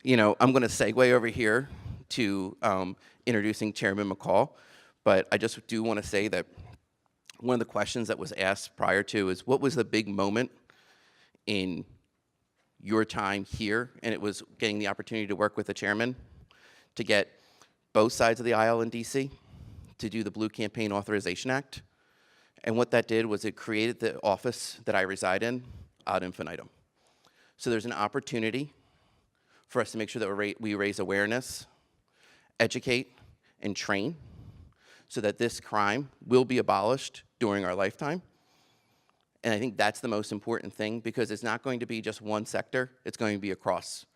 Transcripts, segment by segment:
I'm going to segue over here to introducing Chairman McCaul, but I just do want to say that one of the questions that was asked prior to is, what was the big moment in your time here? And it was getting the opportunity to work with the chairman to get both sides of the aisle in DC to do the Blue Campaign Authorization Act. And what that did was it created the office that I reside in ad infinitum. So there's an opportunity for us to make sure that we raise awareness, educate, and train so that this crime will be abolished during our lifetime. And I think that's the most important thing, because it's not going to be just one sector, it's going to be across.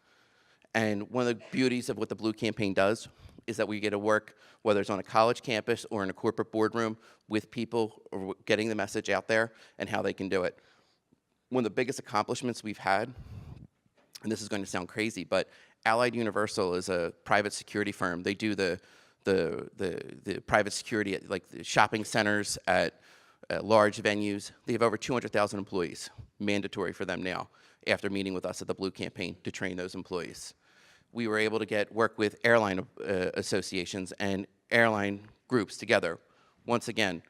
And one of the beauties of what the Blue Campaign does is that we get to work, whether it's on a college campus or in a corporate boardroom, with people or getting the message out there and how they can do it. One of the biggest accomplishments we've had, and this is going to sound crazy, but Allied Universal is a private security firm. They do the private security at like the shopping centers, at large venues. They have over 200,000 employees, mandatory for them now, after meeting with us at the Blue Campaign to train those employees. We were able to work with airline associations and airline groups together. Once again,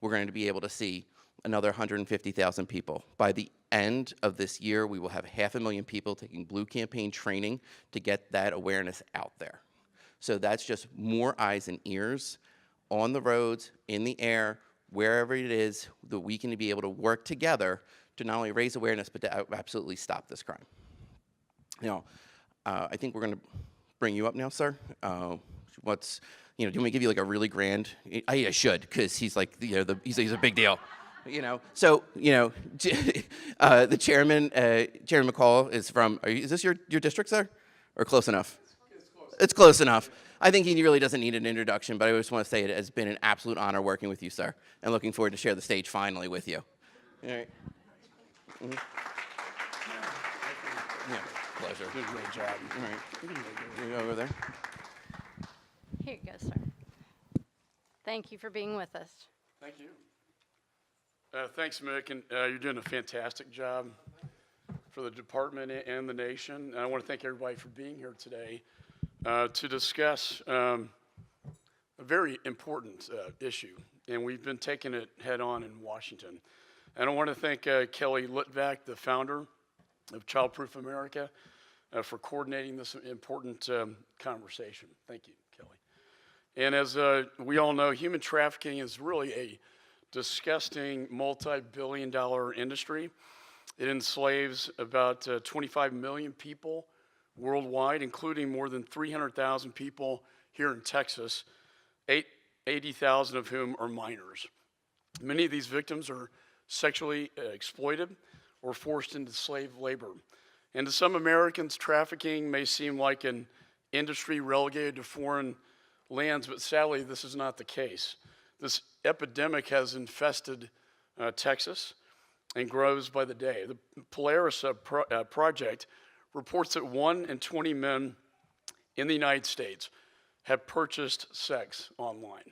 we're going to be able to see another 150,000 people. By the end of this year, we will have 500,000 people taking Blue Campaign training to get that awareness out there. So that's just more eyes and ears on the roads, in the air, wherever it is, that we can be able to work together to not only raise awareness, but to absolutely stop this crime. I think we're going to bring you up now, sir. Do you want me to give you like a really grand? I should, because he's like, he's a big deal. So the chairman, Chairman McCaul, is from. Is this your district, sir, or close enough? It's close enough. I think he really doesn't need an introduction, but I just want to say it has been an absolute honor working with you, sir, and looking forward to share the stage finally with you. All right. Mm-hmm. Yeah, pleasure. Did a great job. All right. You go over there. Here you go, sir. Thank you for being with us. Thank you. Thanks, Mick, and you're doing a fantastic job for the department and the nation. And I want to thank everybody for being here today to discuss a very important issue, and we've been taking it head on in Washington. And I want to thank Kelly Litvak, the founder of Childproof America, for coordinating this important conversation. Thank you, Kelly. And as we all know, human trafficking is really a disgusting multi-billion-dollar industry. It enslaves about 25 million people worldwide, including more than 300,000 people here in Texas, 80,000 of whom are minors. Many of these victims are sexually exploited or forced into slave labor. And to some Americans, trafficking may seem like an industry relegated to foreign lands, but sadly, this is not the case. This epidemic has infested Texas and grows by the day. The Polaris Project reports that 1 in 20 men in the United States have purchased sex online.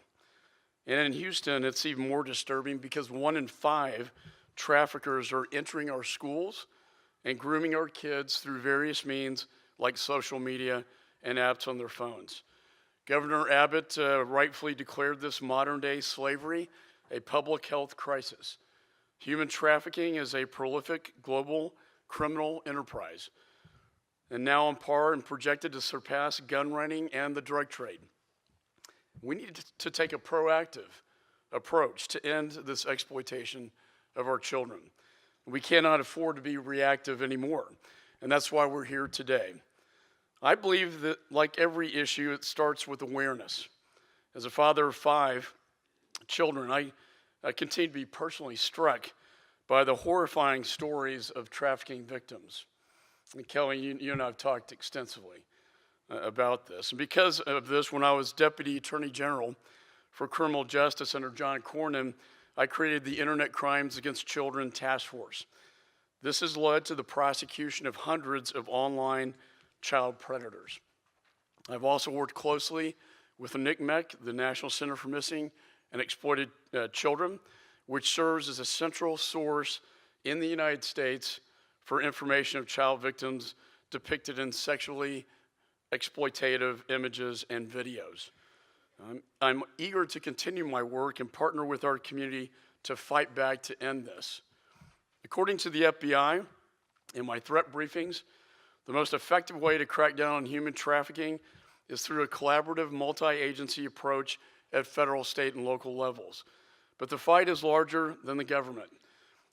And in Houston, it's even more disturbing because 1 in 5 traffickers are entering our schools and grooming our kids through various means like social media and apps on their phones. Governor Abbott rightfully declared this modern-day slavery a public health crisis. Human trafficking is a prolific global criminal enterprise, and now on par and projected to surpass gun running and the drug trade. We need to take a proactive approach to end this exploitation of our children. We cannot afford to be reactive anymore, and that's why we're here today. I believe that, like every issue, it starts with awareness. As a father of 5 children, I continue to be personally struck by the horrifying stories of trafficking victims. And Kelly, you and I have talked extensively about this. And because of this, when I was Deputy Attorney General for Criminal Justice under John Cornyn, I created the Internet Crimes Against Children Task Force. This has led to the prosecution of hundreds of online child predators. I've also worked closely with the NCMEC, the National Center for Missing and Exploited Children, which serves as a central source in the United States for information of child victims depicted in sexually exploitative images and videos. I'm eager to continue my work and partner with our community to fight back to end this. According to the FBI, in my threat briefings, the most effective way to crack down on human trafficking is through a collaborative multi-agency approach at federal, state, and local levels. But the fight is larger than the government.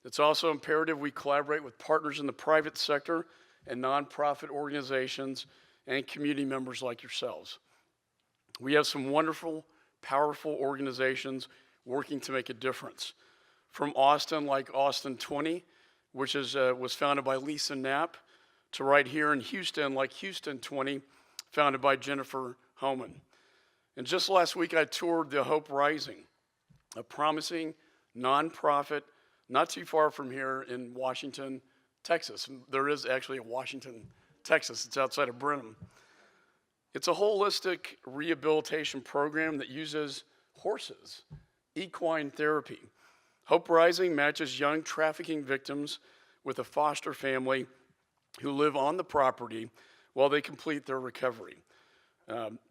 It's also imperative we collaborate with partners in the private sector and nonprofit organizations and community members like yourselves. We have some wonderful, powerful organizations working to make a difference. From Austin, like Austin 20, which was founded by Lisa Knapp, to right here in Houston, like Houston 20, founded by Jennifer Homeland. And just last week, I toured the Hope Rising, a promising nonprofit not too far from here in Washington, Texas. There is actually a Washington, Texas. It's outside of Brenham. It's a holistic rehabilitation program that uses horses, equine therapy. Hope Rising matches young trafficking victims with a foster family who live on the property while they complete their recovery.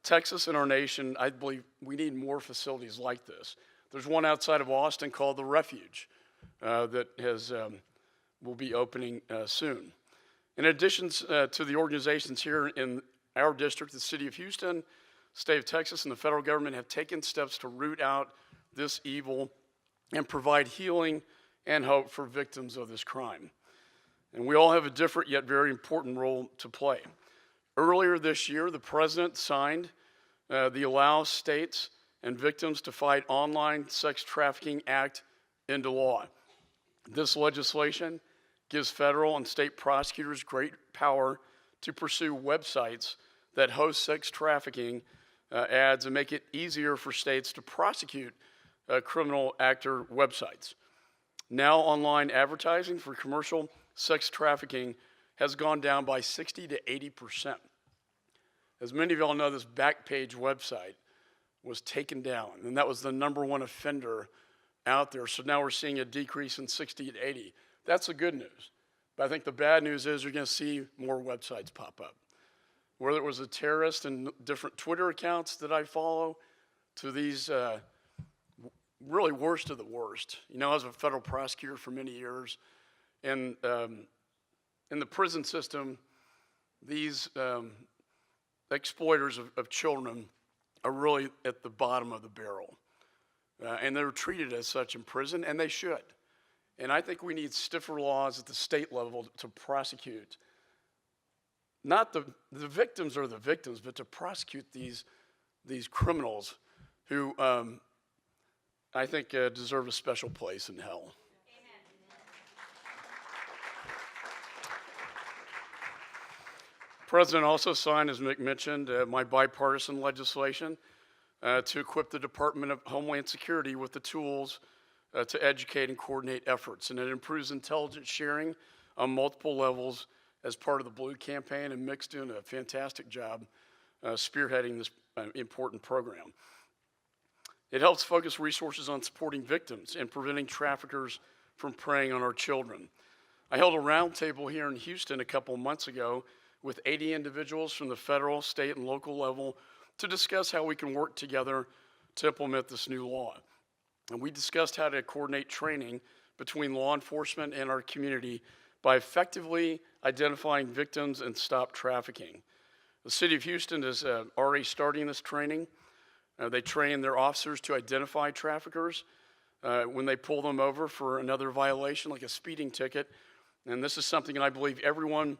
Texas and our nation, I believe we need more facilities like this. There's one outside of Austin called the Refuge that will be opening soon. In addition to the organizations here in our district, the city of Houston, state of Texas, and the federal government have taken steps to root out this evil and provide healing and hope for victims of this crime. And we all have a different yet very important role to play. Earlier this year, the president signed the Allow States and Victims to Fight Online Sex Trafficking Act into law. This legislation gives federal and state prosecutors great power to pursue websites that host sex trafficking ads and make it easier for states to prosecute criminal actor websites. Now, online advertising for commercial sex trafficking has gone down by 60 to 80%. As many of y'all know, this Backpage website was taken down, and that was the #1 offender out there. So now we're seeing a decrease in 60 to 80. That's the good news. But I think the bad news is you're going to see more websites pop up. Whether it was a terrorist and different Twitter accounts that I follow, to these really worst of the worst. You know, I was a federal prosecutor for many years, and in the prison system, these exploiters of children are really at the bottom of the barrel. And they're treated as such in prison, and they should. And I think we need stiffer laws at the state level to prosecute. Not the victims are the victims, but to prosecute these criminals who I think deserve a special place in hell. The President also signed, as Mick mentioned, my bipartisan legislation to equip the Department of Homeland Security with the tools to educate and coordinate efforts. And it improves intelligence sharing on multiple levels as part of the Blue campaign, and Mick's doing a fantastic job spearheading this important program. It helps focus resources on supporting victims and preventing traffickers from preying on our children. I held a roundtable here in Houston a couple months ago with 80 individuals from the federal, state, and local level to discuss how we can work together to implement this new law. And we discussed how to coordinate training between law enforcement and our community by effectively identifying victims and stop trafficking. The city of Houston is already starting this training. They train their officers to identify traffickers when they pull them over for another violation, like a speeding ticket. And this is something that I believe everyone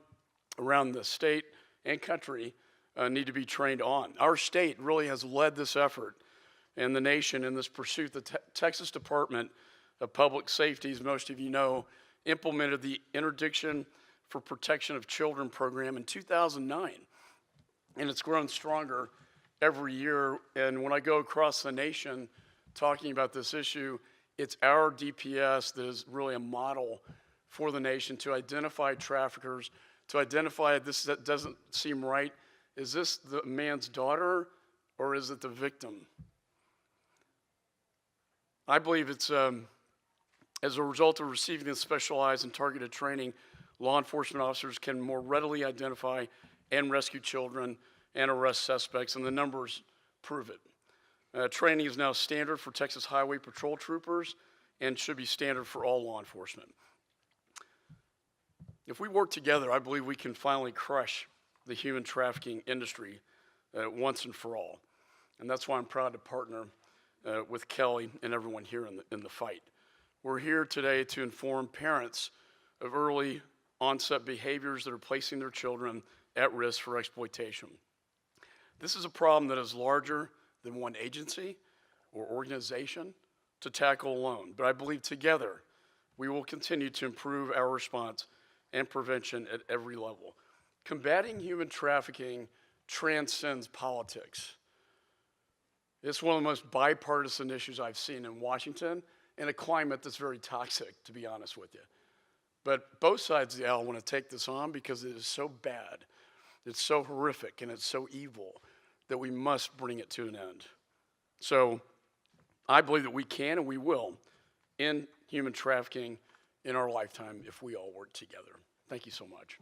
around the state and country need to be trained on. Our state really has led this effort and the nation in this pursuit. The Texas Department of Public Safety, as most of you know, implemented the Interdiction for Protection of Children program in 2009. And it's grown stronger every year. And when I go across the nation talking about this issue, it's our DPS that is really a model for the nation to identify traffickers, to identify this that doesn't seem right. Is this the man's daughter or is it the victim? I believe it's as a result of receiving this specialized and targeted training, law enforcement officers can more readily identify and rescue children and arrest suspects, and the numbers prove it. Training is now standard for Texas Highway Patrol troopers and should be standard for all law enforcement. If we work together, I believe we can finally crush the human trafficking industry once and for all. And that's why I'm proud to partner with Kelly and everyone here in the fight. We're here today to inform parents of early onset behaviors that are placing their children at risk for exploitation. This is a problem that is larger than one agency or organization to tackle alone, but I believe together we will continue to improve our response and prevention at every level. Combating human trafficking transcends politics. It's one of the most bipartisan issues I've seen in Washington in a climate that's very toxic, to be honest with you. But both sides of the aisle want to take this on because it is so bad, it's so horrific, and it's so evil that we must bring it to an end. So I believe that we can and we will end human trafficking in our lifetime if we all work together. Thank you so much.